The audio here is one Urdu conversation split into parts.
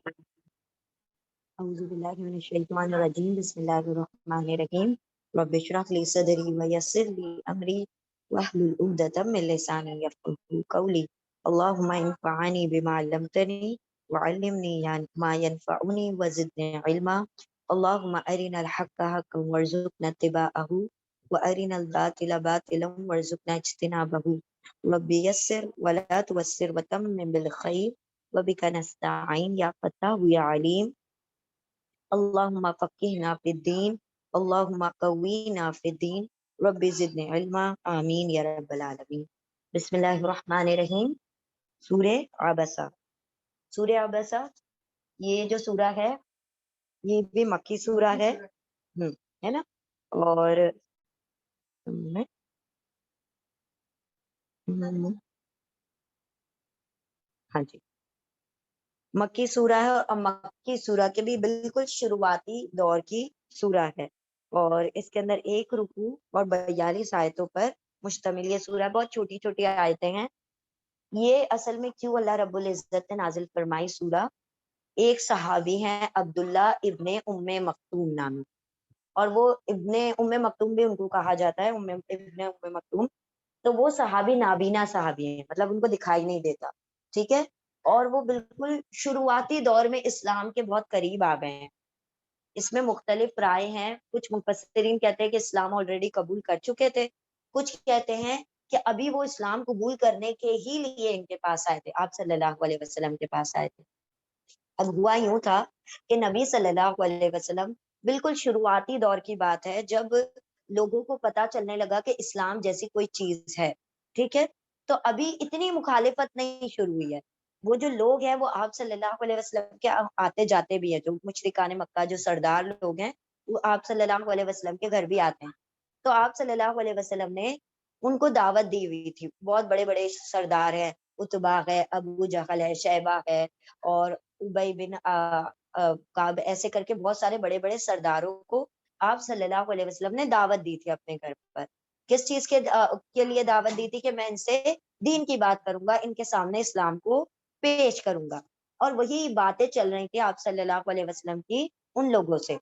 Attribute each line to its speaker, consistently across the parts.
Speaker 1: أعوذ بالله من الشيطان الرجيم بسم الله الرحمن الرحيم رب اشرح لي صدري ويسر لي أمري واحلل عقدة من لساني يفقهوا قولي اللهم انفعني بما علمتني وعلمني ما ينفعني وزدني علما اللهم أرنا الحق حقا وارزقنا اتباعه وأرنا الباطل باطلا وارزقنا اجتنابه رب يسر ولا توسر وتمم بالخير وبك نستعين يا فتاه يا عليم اللهم فقهنا في الدين اللهم قوينا في الدين رب زدنی علما آمین یا رب العالمین۔ بسم اللہ الرحمن الرحیم۔ سورہ عبسہ، سورہ عبسہ یہ جو سورہ ہے یہ بھی مکی سورہ ہے نا، اور ہاں جی مکی سورہ ہے، اور مکی سورہ کے بھی بالکل شروعاتی دور کی سورہ ہے، اور اس کے اندر 1 رکوع اور 42 آیتوں پر مشتمل یہ سورہ، بہت چھوٹی چھوٹی آیتیں ہیں۔ یہ اصل میں کیوں اللہ رب العزت نے نازل فرمائی سورہ، ایک صحابی ہیں عبداللہ ابن ام مکتوم نامی، اور وہ ابن ام مکتوم بھی ان کو کہا جاتا ہے، ابن ام مکتوم، تو وہ صحابی نابینا صحابی ہیں، مطلب ان کو دکھائی نہیں دیتا، ٹھیک ہے، اور وہ بالکل شروعاتی دور میں اسلام کے بہت قریب آ گئے ہیں۔ اس میں مختلف رائے ہیں، کچھ مفسرین کہتے ہیں کہ اسلام آلریڈی قبول کر چکے تھے، کچھ کہتے ہیں کہ ابھی وہ اسلام قبول کرنے کے ہی لیے ان کے پاس آئے تھے، آپ صلی اللہ علیہ وسلم کے پاس آئے تھے۔ اب ہوا یوں تھا کہ نبی صلی اللہ علیہ وسلم، بالکل شروعاتی دور کی بات ہے، جب لوگوں کو پتا چلنے لگا کہ اسلام جیسی کوئی چیز ہے، ٹھیک ہے، تو ابھی اتنی مخالفت نہیں شروع ہوئی ہے۔ وہ جو لوگ ہیں وہ آپ صلی اللہ علیہ وسلم کے آتے جاتے بھی ہیں، جو مشرکان مکہ جو سردار لوگ ہیں وہ آپ صلی اللہ علیہ وسلم کے گھر بھی آتے ہیں، تو آپ صلی اللہ علیہ وسلم نے ان کو دعوت دی ہوئی تھی۔ بہت بڑے بڑے سردار ہیں، اتبا ہے، ابو جہل ہے، شیبہ ہے، اور ابی بن کعب، ایسے کر کے بہت سارے بڑے بڑے سرداروں کو آپ صلی اللہ علیہ وسلم نے دعوت دی تھی اپنے گھر پر۔ کس چیز کے لیے دعوت دی تھی؟ کہ میں ان سے دین کی بات کروں گا، ان کے سامنے اسلام کو پیش کروں گا، اور وہی باتیں چل رہی تھی آپ صلی اللہ علیہ وسلم کی ان لوگوں سے۔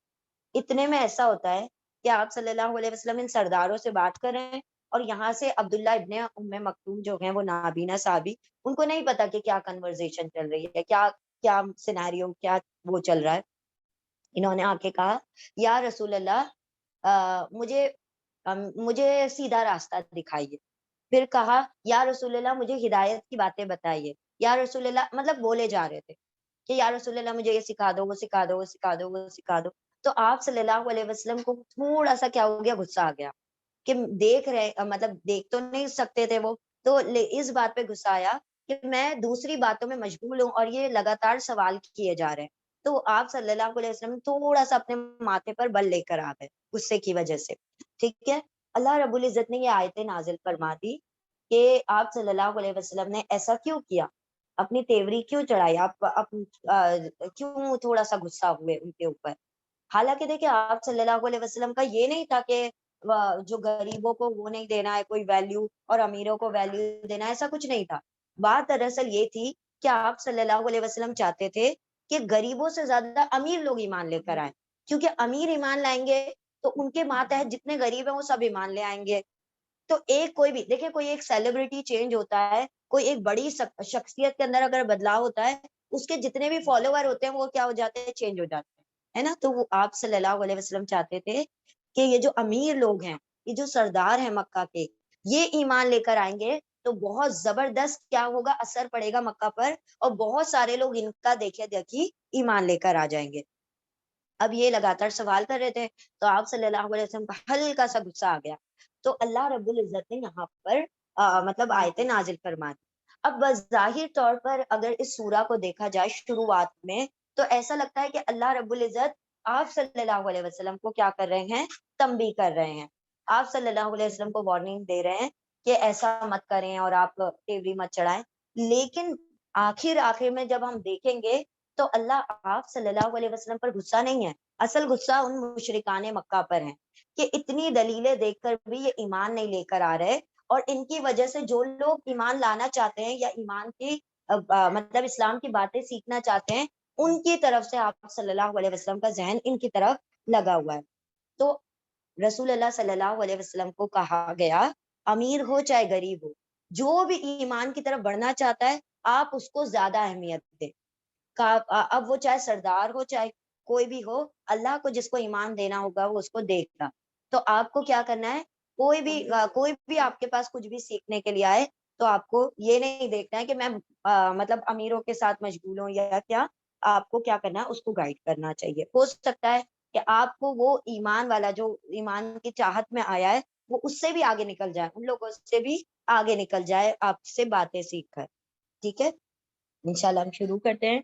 Speaker 1: اتنے میں ایسا ہوتا ہے کہ آپ صلی اللہ علیہ وسلم ان سرداروں سے بات کر رہے ہیں، اور یہاں سے عبداللہ ابن ام مکتوم جو ہیں وہ نابینا صحابی، ان کو نہیں پتا کہ کیا کنورزیشن چل رہی ہے، کیا کیا سینیریو، کیا وہ چل رہا ہے۔ انہوں نے آ کے کہا یا رسول اللہ مجھے سیدھا راستہ دکھائیے، پھر کہا یا رسول اللہ مجھے ہدایت کی باتیں بتائیے، یا رسول اللہ، مطلب بولے جا رہے تھے کہ یا رسول اللہ مجھے یہ سکھا دو، وہ سکھا دو، وہ سکھا دو، وہ سکھا دو۔ تو آپ صلی اللہ علیہ وسلم کو تھوڑا سا کیا ہو گیا، غصہ آ گیا کہ دیکھ رہے، مطلب دیکھ تو نہیں سکتے تھے وہ، تو اس بات پہ غصہ آیا کہ میں دوسری باتوں میں مشغول ہوں اور یہ لگاتار سوال کیے جا رہے ہیں۔ تو آپ صلی اللہ علیہ وسلم تھوڑا سا اپنے ماتھے پر بل لے کر آ گئے غصے کی وجہ سے، ٹھیک ہے۔ اللہ رب العزت نے یہ آیتیں نازل فرما دی کہ آپ صلی اللہ علیہ وسلم نے ایسا کیوں کیا، اپنی تیوری کیوں چڑھائی، آپ کیوں تھوڑا سا غصہ ہوئے ان کے اوپر۔ حالانکہ دیکھیں آپ صلی اللہ علیہ وسلم کا یہ نہیں تھا کہ جو غریبوں کو وہ نہیں دینا ہے کوئی ویلیو، اور امیروں کو ویلیو دینا ہے، ایسا کچھ نہیں تھا۔ بات دراصل یہ تھی کہ آپ صلی اللہ علیہ وسلم چاہتے تھے کہ غریبوں سے زیادہ امیر لوگ ایمان لے کر آئیں، کیونکہ امیر ایمان لائیں گے تو ان کے ماتحت جتنے غریب ہیں وہ سب ایمان لے آئیں گے۔ تو ایک کوئی بھی دیکھیں، کوئی ایک سیلیبریٹی چینج ہوتا ہے، کوئی ایک بڑی شخصیت کے اندر اگر بدلاؤ ہوتا ہے، اس کے جتنے بھی فالوور ہوتے ہیں وہ کیا ہو جاتے ہیں، چینج ہو جاتے ہیں، ہے نا۔ تو وہ آپ صلی اللہ علیہ وسلم چاہتے تھے کہ یہ جو امیر لوگ ہیں، یہ جو سردار ہیں مکہ کے، یہ ایمان لے کر آئیں گے تو بہت زبردست کیا ہوگا، اثر پڑے گا مکہ پر، اور بہت سارے لوگ ان کا دیکھے دیکھی ایمان لے کر آ جائیں گے۔ اب یہ لگاتار سوال کر رہے تھے، تو آپ صلی اللہ علیہ وسلم کا ہلکا سا غصہ آ گیا، تو اللہ رب العزت نے یہاں پر مطلب آیتیں نازل فرما دی۔ اب بظاہر طور پر اگر اس سورہ کو دیکھا جائے شروعات میں، تو ایسا لگتا ہے کہ اللہ رب العزت آپ صلی اللہ علیہ وسلم کو کیا کر رہے ہیں، تنبیہ کر رہے ہیں، آپ صلی اللہ علیہ وسلم کو وارننگ دے رہے ہیں کہ ایسا مت کریں اور آپ تیوری مت چڑھائیں۔ لیکن آخر میں جب ہم دیکھیں گے تو اللہ آپ صلی اللہ علیہ وسلم پر غصہ نہیں ہے، اصل غصہ ان مشرکان مکہ پر ہے کہ اتنی دلیلیں دیکھ کر بھی یہ ایمان نہیں لے کر آ رہے، اور ان کی وجہ سے جو لوگ ایمان لانا چاہتے ہیں یا ایمان کی مطلب اسلام کی باتیں سیکھنا چاہتے ہیں، ان کی طرف سے آپ صلی اللہ علیہ وسلم کا ذہن ان کی طرف لگا ہوا ہے. تو رسول اللہ صلی اللہ علیہ وسلم کو کہا گیا امیر ہو چاہے غریب ہو, جو بھی ایمان کی طرف بڑھنا چاہتا ہے آپ اس کو زیادہ اہمیت دیں. اب وہ چاہے سردار ہو چاہے کوئی بھی ہو, اللہ کو جس کو ایمان دینا ہوگا وہ اس کو دے گا. تو آپ کو کیا کرنا ہے, کوئی بھی آپ کے پاس کچھ بھی سیکھنے کے لیے آئے تو آپ کو یہ نہیں دیکھنا ہے کہ میں مطلب امیروں کے ساتھ مشغول ہوں یا کیا. آپ کو کیا کرنا ہے, اس کو گائیڈ کرنا چاہیے. ہو سکتا ہے کہ آپ کو وہ ایمان والا جو ایمان کی چاہت میں آیا ہے وہ اس سے بھی آگے نکل جائے, ان لوگوں سے بھی آگے نکل جائے آپ سے باتیں سیکھ کر. ٹھیک ہے, انشاءاللہ ہم شروع کرتے ہیں.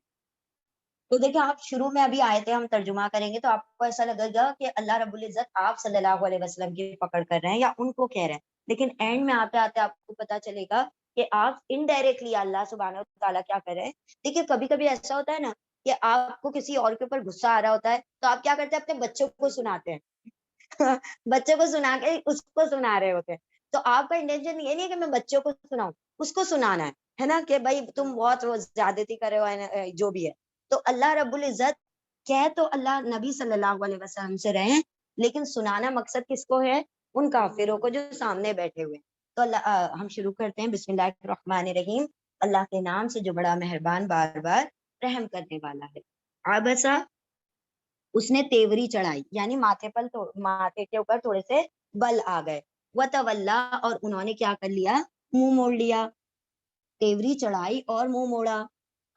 Speaker 1: تو دیکھیں آپ شروع میں ابھی آئے تھے, ہم ترجمہ کریں گے تو آپ کو ایسا لگے گا کہ اللہ رب العزت آپ صلی اللہ علیہ وسلم کی پکڑ کر رہے ہیں یا ان کو کہہ رہے ہیں, لیکن اینڈ میں آتے آتے آپ کو پتا چلے گا کہ آپ انڈائریکٹلی اللہ سبحانہ و تعالیٰ کیا کر رہے ہیں. دیکھیے کبھی کبھی ایسا ہوتا ہے نا کہ آپ کو کسی اور کے اوپر غصہ آ رہا ہوتا ہے تو آپ کیا کرتے ہیں, اپنے بچوں کو سناتے ہیں بچوں کو سنا کے اس کو سنا رہے ہوتے ہیں. تو آپ کا انٹینشن یہ نہیں ہے کہ میں بچوں کو سناؤں, اس کو سنانا ہے نا, کہ بھائی تم بہت زیادتی کر رہے ہو جو بھی ہے. تو اللہ رب العزت کہہ تو اللہ نبی صلی اللہ علیہ وسلم سے رہے, لیکن سنانا مقصد کس کو ہے, ان کافروں کو جو سامنے بیٹھے ہوئے. تو اللہ ہم شروع کرتے ہیں. بسم اللہ الرحمن الرحیم, اللہ کے نام سے جو بڑا مہربان بار بار رحم کرنے والا ہے. عبسا, اس نے تیوری چڑھائی, یعنی ماتھے کے اوپر تھوڑے سے بل آ گئے. وتولا, اور انہوں نے کیا کر لیا, منہ موڑ لیا. تیوری چڑھائی اور منہ موڑا.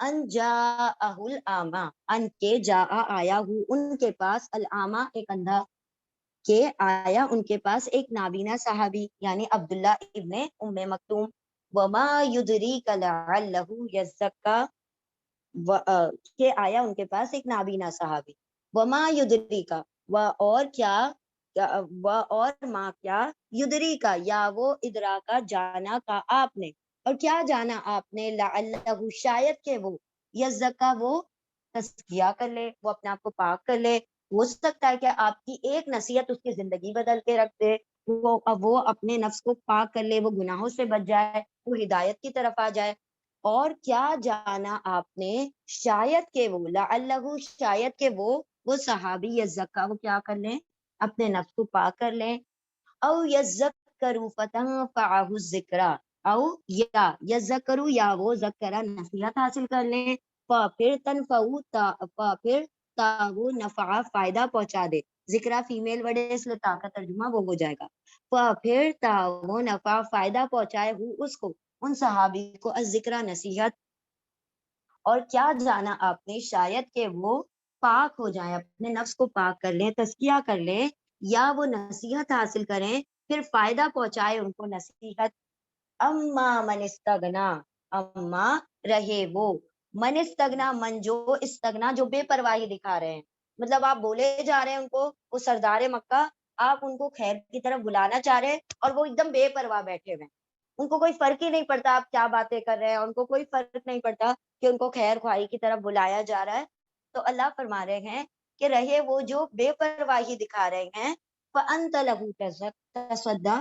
Speaker 1: ان جاءہ الاعمی, ان کے جا آیا ہو ان کے پاس, الاعمی ایک اندھا, کے آیا ان کے پاس ایک نابینا صحابی یعنی عبداللہ ابن ام مکتوم. وما یدریک لعلہ یزکا, کہ آیا ان کے پاس ایک نابینا صحابی. وما یدریکا, اور کیا, اور ما کیا, یدریکا یا وہ ادراکا جانا کا آپ نے, اور کیا جانا آپ نے, لعلہ شاید کہ وہ, یزکا وہ تزکیہ کر لے, وہ اپنے آپ کو پاک کر لے. ہو سکتا ہے کہ آپ کی ایک نصیحت اس کی زندگی بدل کے رکھ دے, وہ اپنے نفس کو پاک کر لے, وہ گناہوں سے بچ جائے, وہ ہدایت کی طرف آ جائے. اور کیا جانا آپ نے, شاید کہ وہ, لعلہ شاید کہ وہ صحابی یزکا وہ کیا کر لیں, اپنے نفس کو پاک کر لیں. او یذکروا فتنفعہ الذکرہ, او یا یذکروا یا وہ ذکرہ نصیحت حاصل کر لیں, پھر تنفعوا پھر تا وہ نفع فائدہ پہنچا دے. ذکرہ فیمیل ورڈ ہے اس لیے تا کا ترجمہ وہ ہو جائے گا. پھر تا وہ نفع فائدہ پہنچائے ہو اس کو, ان صحابی کو, الذکرہ نصیحت. اور کیا جانا آپ نے, شاید کہ وہ پاک ہو جائیں, اپنے نفس کو پاک کر لیں, تزکیہ کر لیں, یا وہ نصیحت حاصل کریں, پھر فائدہ پہنچائے ان کو نصیحت. اما من استغنا, اما رہے وہ, من استغنا, من جو استغنا جو بے پرواہی دکھا رہے ہیں, مطلب آپ بولے جا رہے ہیں ان کو, وہ سردار مکہ, آپ ان کو خیر کی طرف بلانا چاہ رہے ہیں اور وہ ایک دم بے پرواہ بیٹھے ہوئے ہیں. ان کو کوئی فرق ہی نہیں پڑتا آپ کیا باتیں کر رہے ہیں, ان کو کوئی فرق نہیں پڑتا کہ ان کو خیر خواہی کی طرف بلایا جا رہا ہے. تو اللہ فرما رہے ہیں کہ رہے وہ جو بے پرواہی دکھا رہے ہیں, فَأَنْتَ لَهُ تَصَدَّى,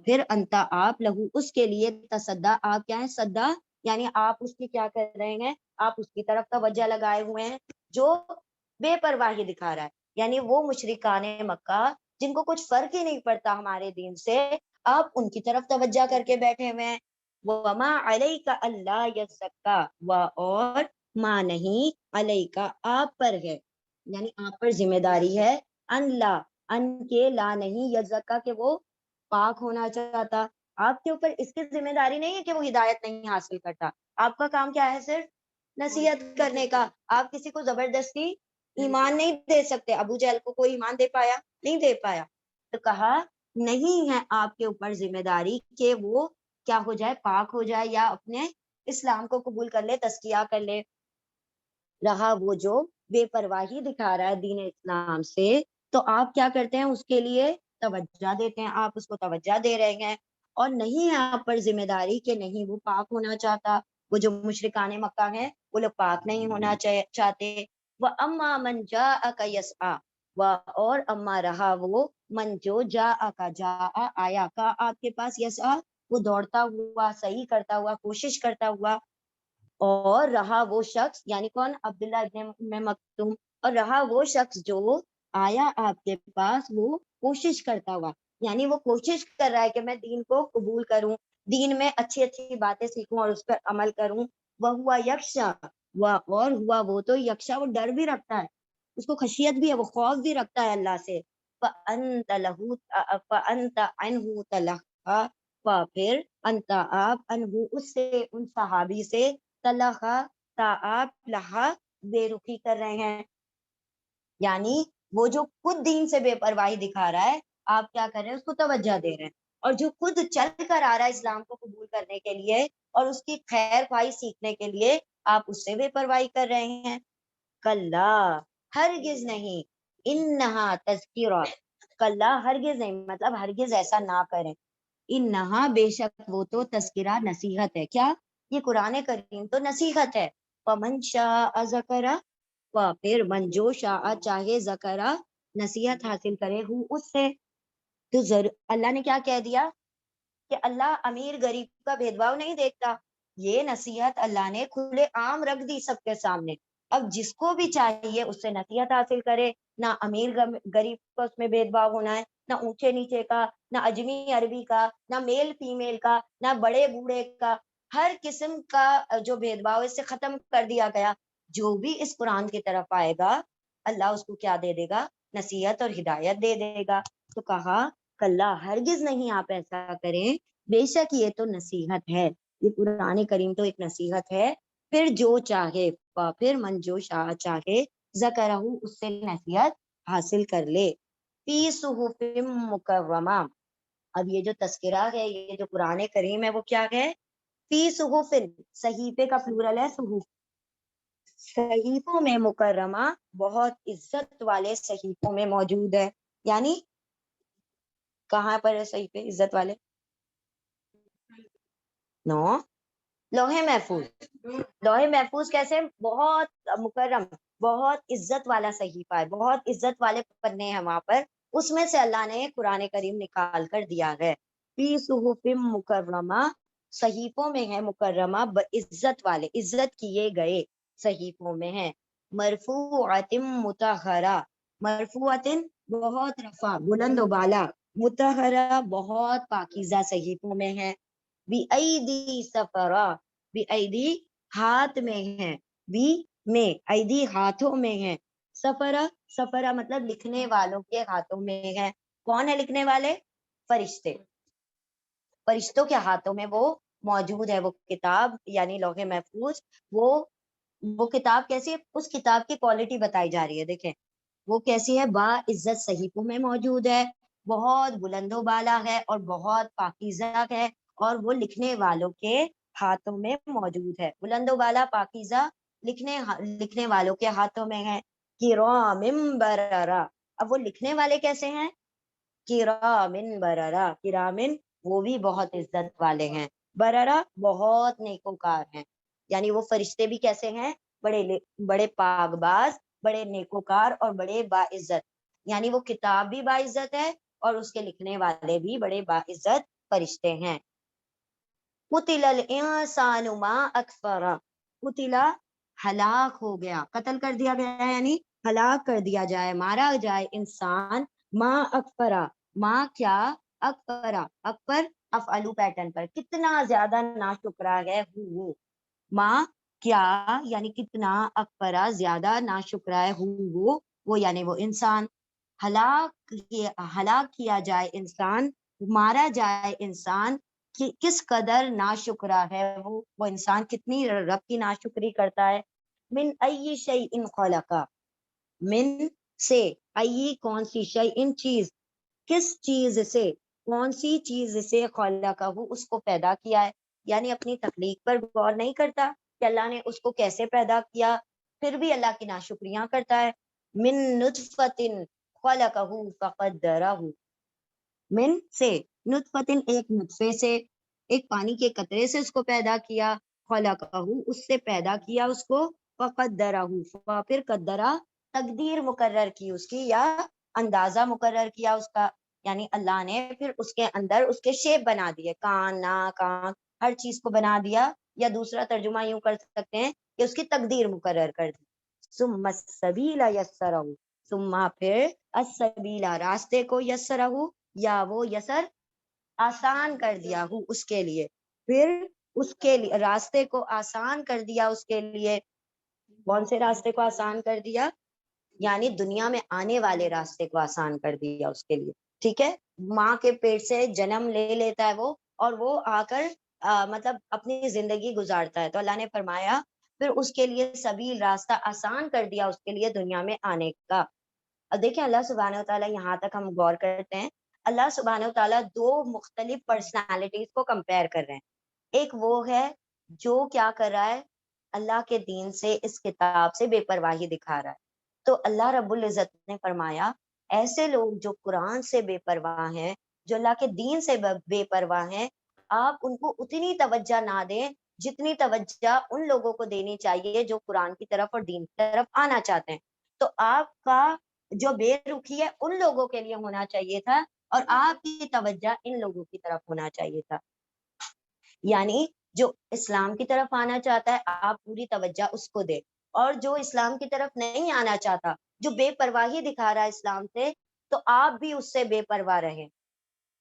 Speaker 1: پھر انتا آپ, لہو اس کے لیے, تصدا آپ کیا ہیں, صدا یعنی آپ اس کی کیا کر رہے ہیں, آپ اس کی طرف توجہ لگائے ہوئے ہیں جو بے پرواہی دکھا رہا ہے. یعنی وہ مشرکان مکہ جن کو کچھ فرق ہی نہیں پڑتا ہمارے دین سے, آپ ان کی طرف توجہ کر کے بیٹھے ہوئے ہیں. وَمَا عَلَيْكَ أَلَّا يَزَّكَّى, اور ماں نہیں, علیکا آپ پر ہے, یعنی آپ پر ذمہ داری ہے, ان لا, ان کے, لا نہیں, یزکا کہ وہ پاک ہونا چاہتا. آپ کے اوپر اس کی ذمہ داری نہیں ہے کہ وہ ہدایت نہیں حاصل کرتا. آپ کا کام کیا ہے, صرف نصیحت کرنے کا. آپ کسی کو زبردستی ایمان نہیں دے سکتے. ابو جہل کو کوئی ایمان دے پایا, نہیں دے پایا. تو کہا نہیں ہے آپ کے اوپر ذمہ داری کہ وہ کیا ہو جائے, پاک ہو جائے, یا اپنے اسلام کو قبول کر لے, تزکیہ کر لے. رہا وہ جو بے پرواہی دکھا رہا ہے دین اسلام سے, تو آپ کیا کرتے ہیں, اس کے لیے توجہ دیتے ہیں, آپ اس کو توجہ دے رہے ہیں. اور نہیں ہے آپ پر ذمہ داری کہ نہیں وہ پاک ہونا چاہتا. وہ جو مشرکان مکہ ہیں وہ لوگ پاک نہیں ہونا چاہتے. وَأَمَّا مَنْ جَاءَكَ يَسْعَىٰ, اور اما رہا وہ, من جو جاءَكَ جاء آیا, کا آپ کے پاس, یسعیٰ وہ دوڑتا ہوا, صحیح کرتا ہوا, کوشش کرتا ہوا. اور رہا وہ شخص، یعنی کون؟ عبداللہ ابن ام مکتوم، اور رہا وہ شخص جو آیا آپ کے پاس وہ کوشش کرتا ہوا، یعنی وہ کوشش کر رہا ہے کہ میں دین کو قبول کروں، دین میں اچھی اچھی باتیں سیکھوں اور اس پر عمل کروں، وہ ہوا یکشا، اور ہوا وہ تو یکشا، وہ ڈر بھی رکھتا ہے، اس کو خشیت بھی ہے، وہ خوف بھی رکھتا ہے اللہ سے، فَأَنْتَ لَهُ فَأَنْتَ عَنْهُ تَلَهَّا، پھر انت آپ انہو اس سے، ان صحابی سے، تلخا تا آپ لہا بے رخی کر رہے ہیں، یعنی وہ جو خود دین سے بے پرواہی دکھا رہا ہے، آپ کیا کر رہے ہیں؟ اس کو توجہ دے رہے ہیں، اور جو خود چل کر آ رہا ہے اسلام کو قبول کرنے کے لیے اور اس کی خیر خواہی سیکھنے کے لیے، آپ اس سے بے پرواہی کر رہے ہیں۔ کلا، ہرگز نہیں، انہا تذکرہ، کلا ہرگز نہیں، مطلب ہرگز ایسا نہ کریں، انہا بے شک وہ تو تذکرہ نصیحت ہے، کیا؟ یہ قرآن کریم تو نصیحت ہے، فمن شاء ذکرہ، پھر من جو شاء چاہے ذکرہ نصیحت حاصل کرے ہوں اس سے، تو ضرور اللہ نے کیا کہہ دیا کہ اللہ امیر غریب کا بھید بھاؤ نہیں دیکھتا، یہ نصیحت اللہ نے کھلے عام رکھ دی سب کے سامنے، اب جس کو بھی چاہیے اس سے نصیحت حاصل کرے، نہ امیر غریب کا اس میں بھید بھاؤ ہونا ہے، نہ اونچے نیچے کا، نہ اجمی عربی کا، نہ میل فیمیل کا، نہ بڑے بوڑھے کا، ہر قسم کا جو بھید بھاؤ اس سے ختم کر دیا گیا، جو بھی اس قرآن کی طرف آئے گا اللہ اس کو کیا دے دے گا؟ نصیحت اور ہدایت دے دے گا، تو کہا کلا ہرگز نہیں آپ ایسا کریں، بے شک یہ تو نصیحت ہے، یہ قرآن کریم تو ایک نصیحت ہے، پھر جو چاہے، پھر من جو شاہ چاہے ذکرہ اس سے نصیحت حاصل کر لے، فی صحف مکرمہ، اب یہ جو تذکرہ ہے، یہ جو قرآن کریم ہے وہ کیا ہے؟ فی صحف، صحیفے کا پلورل ہے صحف، صحیفوں میں، مکرمہ بہت عزت والے صحیفوں میں موجود ہے، یعنی کہاں پر ہے صحیفے عزت والے؟ نو، لوح محفوظ، لوح محفوظ کیسے؟ بہت مکرم، بہت عزت والا صحیفہ ہے، بہت عزت والے پنے ہیں وہاں پر، اس میں سے اللہ نے قرآن کریم نکال کر دیا ہے، فی صحف مکرمہ، صحیفوں میں ہے مکرمہ، عزت والے، عزت کیے گئے صحیفوں میں ہیں، مرفوعۃ مطہرہ، مرفوعۃ بہت رفع، بلند و بالا، مطہرہ بہت پاکیزہ صحیفوں میں ہے، بی ایدی سفرا، بی ایدی ہاتھ میں ہے، بی میں، ایدی ہاتھوں میں ہے، سفرا، سفرا مطلب لکھنے والوں کے ہاتھوں میں ہے، کون ہے لکھنے والے؟ فرشتے، فرشتوں کے ہاتھوں میں وہ موجود ہے وہ کتاب، یعنی لوح محفوظ، وہ کتاب کیسی ہے؟ اس کتاب کی کوالٹی بتائی جا رہی ہے، دیکھیں وہ کیسی ہے، با عزت صحیفوں میں موجود ہے، بہت بلند و بالا ہے اور بہت پاکیزہ ہے، اور وہ لکھنے والوں کے ہاتھوں میں موجود ہے، بلند و بالا پاکیزہ، لکھنے والوں کے ہاتھوں میں ہے، کرام بررہ، اب وہ لکھنے والے کیسے ہیں؟ کرامن بررہ، کرامن وہ بھی بہت عزت والے ہیں، بررہ بہت نیکوکار ہیں، یعنی وہ فرشتے بھی کیسے ہیں؟ بڑے پاک باز، بڑے نیکوکار اور بڑے باعزت، یعنی وہ کتاب بھی باعزت ہے اور اس کے لکھنے والے بھی بڑے باعزت فرشتے ہیں۔ قتل الانسان ما اکفرہ، قتل ہلاک ہو گیا، قتل کر دیا گیا یعنی ہلاک کر دیا جائے، مارا جائے انسان، ما اکفرہ، ما کیا، اکفرہ، اکفر افعلو پیٹرن پر، کتنا زیادہ ناشکرا ہے وہ، ماں کیا یعنی کتنا، اکبرا زیادہ ناشکرا ہے وہ یعنی وہ انسان، ہلاک کیا جائے انسان، مارا جائے انسان، کس قدر ناشکرا ہے وہ انسان کتنی رب کی ناشکری کرتا ہے، من ای شیء خلقہ، من سے، ای کون سی، شیء چیز، کس چیز سے، کون سی چیز سے، خلقہ اس کو پیدا کیا ہے، یعنی اپنی تخلیق پر غور نہیں کرتا کہ اللہ نے اس کو کیسے پیدا کیا، پھر بھی اللہ کی ناشکریاں کرتا ہے، من نطفۃ خلقہ فقدرہ، من سے، نطفۃ ایک نطفے سے، ایک پانی کے قطرے سے اس کو پیدا کیا، خلقہ اس سے پیدا کیا اس کو، فقدرہ پھر قدرہ تقدیر مقرر کی اس کی، یا اندازہ مقرر کیا اس کا، یعنی اللہ نے پھر اس کے اندر اس کے شیپ بنا دیے، کان، ناک، آنکھ، ہر چیز کو بنا دیا یا دوسرا ترجمہ یوں کر سکتے ہیں کہ اس کی تقدیر مقرر کر دی. ثم السبیل یسرہ، ثم پھر السبیل راستے کو، یسرہ یا وہ یسر آسان کر دیا ہو اس کے لیے، پھر اس کے لیے راستے کو آسان کر دیا اس کے لیے. کون سے راستے کو آسان کر دیا؟ یعنی دنیا میں آنے والے راستے کو آسان کر دیا اس کے لیے. ٹھیک ہے، ماں کے پیٹ سے جنم لے لیتا ہے وہ، اور وہ آ کر مطلب اپنی زندگی گزارتا ہے. تو اللہ نے فرمایا پھر اس کے لیے سبیل راستہ آسان کر دیا اس کے لیے دنیا میں آنے کا. اب دیکھیں اللہ سبحانہ وتعالیٰ، یہاں تک ہم غور کرتے ہیں، اللہ سبحانہ وتعالیٰ دو مختلف پرسنالٹیز کو کمپیئر کر رہے ہیں. ایک وہ ہے جو کیا کر رہا ہے، اللہ کے دین سے، اس کتاب سے بے پرواہی دکھا رہا ہے. تو اللہ رب العزت نے فرمایا ایسے لوگ جو قرآن سے بے پرواہ ہیں، جو اللہ کے دین سے بے پرواہ ہیں، آپ ان کو اتنی توجہ نہ دیں جتنی توجہ ان لوگوں کو دینی چاہیے جو قرآن کی طرف اور دین کی طرف آنا چاہتے ہیں. تو آپ کا جو بے رخی ہے ان لوگوں کے لیے ہونا چاہیے تھا، اور آپ کی توجہ ان لوگوں کی طرف ہونا چاہیے تھا. یعنی جو اسلام کی طرف آنا چاہتا ہے آپ پوری توجہ اس کو دے، اور جو اسلام کی طرف نہیں آنا چاہتا، جو بے پرواہی دکھا رہا ہے اسلام سے، تو آپ بھی اس سے بے پرواہ رہیں.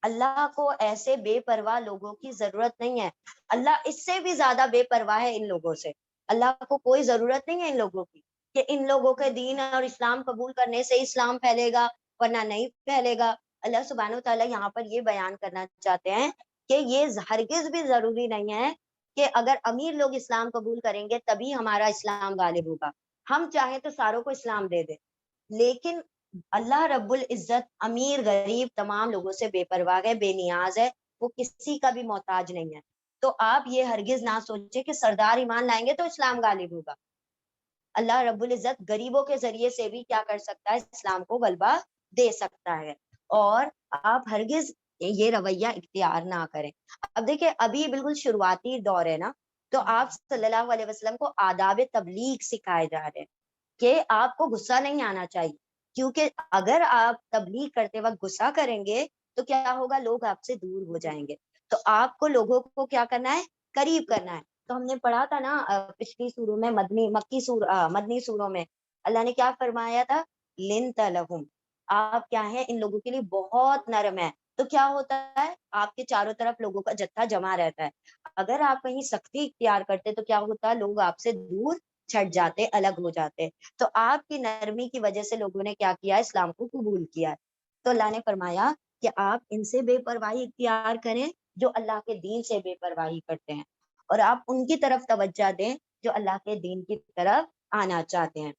Speaker 1: اللہ کو ایسے بے پرواہ لوگوں کی ضرورت نہیں ہے. اللہ اس سے بھی زیادہ بے پرواہ ہے ان لوگوں سے. اللہ کو کوئی ضرورت نہیں ہے ان لوگوں کی کہ ان لوگوں کے دین اور اسلام قبول کرنے سے اسلام پھیلے گا ورنہ نہیں پھیلے گا. اللہ سبحانہ وتعالیٰ یہاں پر یہ بیان کرنا چاہتے ہیں کہ یہ ہرگز بھی ضروری نہیں ہے کہ اگر امیر لوگ اسلام قبول کریں گے تبھی ہمارا اسلام غالب ہوگا. ہم چاہیں تو ساروں کو اسلام دے دیں، لیکن اللہ رب العزت امیر غریب تمام لوگوں سے بے پرواہ ہے، بے نیاز ہے، وہ کسی کا بھی محتاج نہیں ہے. تو آپ یہ ہرگز نہ سوچیں کہ سردار ایمان لائیں گے تو اسلام غالب ہوگا. اللہ رب العزت غریبوں کے ذریعے سے بھی کیا کر سکتا ہے، اسلام کو غلبہ دے سکتا ہے. اور آپ ہرگز یہ رویہ اختیار نہ کریں. اب دیکھیں ابھی بالکل شروعاتی دور ہے نا، تو آپ صلی اللہ علیہ وسلم کو آداب تبلیغ سکھائے جا رہے ہیں کہ آپ کو غصہ نہیں آنا چاہیے، کیونکہ اگر آپ تبلیغ کرتے وقت غصہ کریں گے تو کیا ہوگا، لوگ آپ سے دور ہو جائیں گے. تو آپ کو لوگوں کو کیا کرنا ہے، قریب کرنا ہے. تو ہم نے پڑھا تھا نا پچھلی سوروں میں، مدنی سوروں میں اللہ نے کیا فرمایا تھا، لنت لہم، آپ کیا ہیں ان لوگوں کے لیے بہت نرم ہے. تو کیا ہوتا ہے، آپ کے چاروں طرف لوگوں کا جتھا جمع رہتا ہے. اگر آپ کہیں سختی اختیار کرتے تو کیا ہوتا ہے، لوگ آپ سے دور چھٹ جاتے، الگ ہو جاتے. تو آپ کی نرمی کی وجہ سے لوگوں نے کیا کیا، اسلام کو قبول کیا. تو اللہ نے فرمایا کہ آپ ان سے بے پرواہی اختیار کریں جو اللہ کے دین سے بے پرواہی کرتے ہیں، اور آپ ان کی طرف توجہ دیں جو اللہ کے دین کی طرف آنا چاہتے ہیں.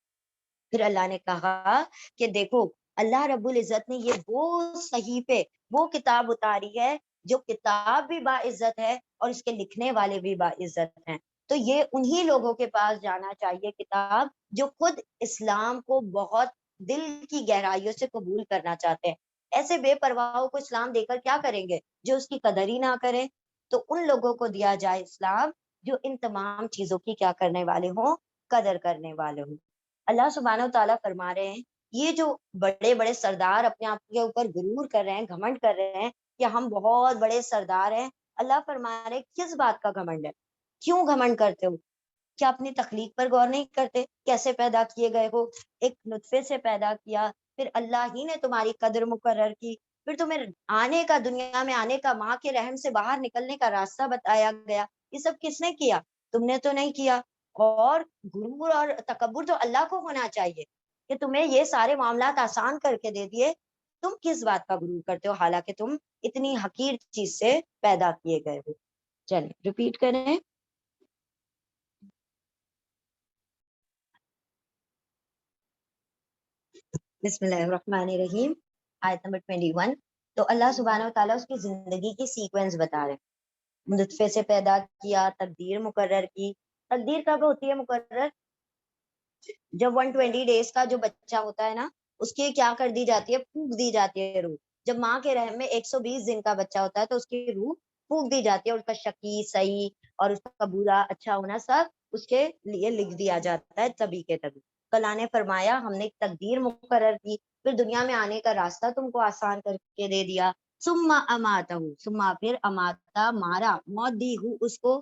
Speaker 1: پھر اللہ نے کہا کہ دیکھو اللہ رب العزت نے یہ وہ صحیفے، وہ کتاب اتاری ہے جو کتاب بھی باعزت ہے اور اس کے لکھنے والے بھی باعزت ہیں. تو یہ انہی لوگوں کے پاس جانا چاہیے کتاب جو خود اسلام کو بہت دل کی گہرائیوں سے قبول کرنا چاہتے ہیں. ایسے بے پرواہوں کو اسلام دے کر کیا کریں گے جو اس کی قدر ہی نہ کریں. تو ان لوگوں کو دیا جائے اسلام جو ان تمام چیزوں کی کیا کرنے والے ہوں، قدر کرنے والے ہوں. اللہ سبحانہ و تعالیٰ فرما رہے ہیں یہ جو بڑے بڑے سردار اپنے آپ کے اوپر غرور کر رہے ہیں، گھمنڈ کر رہے ہیں کہ ہم بہت بڑے سردار ہیں، اللہ فرما رہے کس بات کا گھمنڈ ہے، کیوں گھمنڈ کرتے ہو؟ کیا اپنی تخلیق پر غور نہیں کرتے، کیسے پیدا کیے گئے ہو، ایک نطفے سے پیدا کیا، پھر اللہ ہی نے تمہاری قدر مقرر کی، پھر تمہیں آنے کا، دنیا میں آنے کا، ماں کے رحم سے باہر نکلنے کا راستہ بتایا گیا. یہ سب کس نے کیا؟ تم نے تو نہیں کیا. اور غرور اور تکبر تو اللہ کو ہونا چاہیے کہ تمہیں یہ سارے معاملات آسان کر کے دے دیے، تم کس بات کا غرور کرتے ہو حالانکہ تم اتنی حقیر چیز سے پیدا کیے گئے ہو. چلیں ریپیٹ کریں. بسم اللہ الرحمن الرحیم، آیت نمبر 21. تو اللہ سبحانہ و تعالیٰ اس کی زندگی کی سیکوینس بتا رہے ہیں. نطفے سے پیدا کیا، تقدیر مقرر کی. تقدیر کب ہوتی ہے مقرر؟ جب 120 days کا جو بچہ ہوتا ہے نا، اس کی کیا کر دی جاتی ہے، پھونک دی جاتی ہے روح. جب ماں کے رحم میں 120 دن کا بچہ ہوتا ہے تو اس کی روح پھونک دی جاتی ہے، اور اس کا شقی صحیح اور اس کا برا اچھا ہونا سب اس کے لیے لکھ دیا جاتا ہے تبھی کے تبھی. تو اللہ نے فرمایا ہم نے ایک تقدیر مقرر کی، پھر دنیا میں آنے کا راستہ تم کو آسان کر کے دے دیا. ثم اماتہ، ثم پھر اماتا، مارا، موت دی ہوں اس کو،